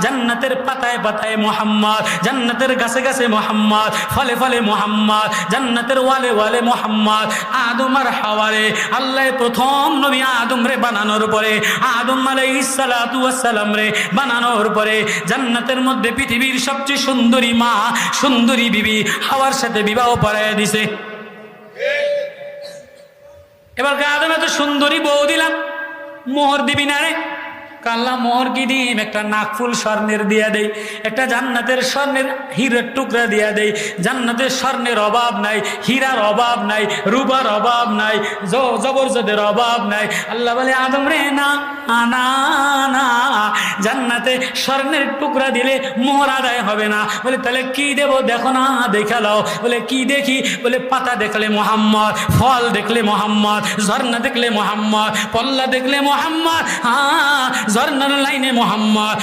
জান্নাতের পাতায় পাতায় মুহাম্মদ, জান্নাতের গাছে গাছে মুহাম্মদ, ফলে ফলে মুহাম্মদ, জান্নাতের ওয়ালে ওয়ালে মুহাম্মদ। আদম আর হাওয়ারে আল্লাহ প্রথম নবী আদম রে বানানোর পরে, আদম আলাইহিস সালাতু ওয়াস সালাম রে বানানোর পরে জান্নাতের মধ্যে পৃথিবীর সবচেয়ে সুন্দরী মা, সুন্দরী বিবি হাওয়ার সাথে বিবাহ পড়াইয়া দিছে। এবার আদম এত সুন্দরী বউ দিলাম, মোহর দিবি না রে? কাল্লা মোহর কি দিম? একটা নাকফুল স্বর্ণের দিয়া দেই, একটা জান্নাতের স্বর্ণের হীরার টুকরা দিয়া দেই। জান্নাতের স্বর্ণের অভাব নাই, হীরার অভাব নাই, রূপার অভাব নাই, জবরজদের অভাব নাই। আল্লাহ বলে আদম রে না না না, জান্নাতে স্বর্ণের টুকরা দিলে মোহর আদায় হবে না। বলে তাহলে কি দেব? দেখো না, দেখা লাও। বলে কি দেখি? বলে পাতা দেখলে মুহাম্মদ, ফল দেখলে মুহাম্মদ, ঝর্ণা দেখলে মুহাম্মদ, পল্লা দেখলে মুহাম্মদ, ঝর্ণার লাইনে মুহাম্মদ।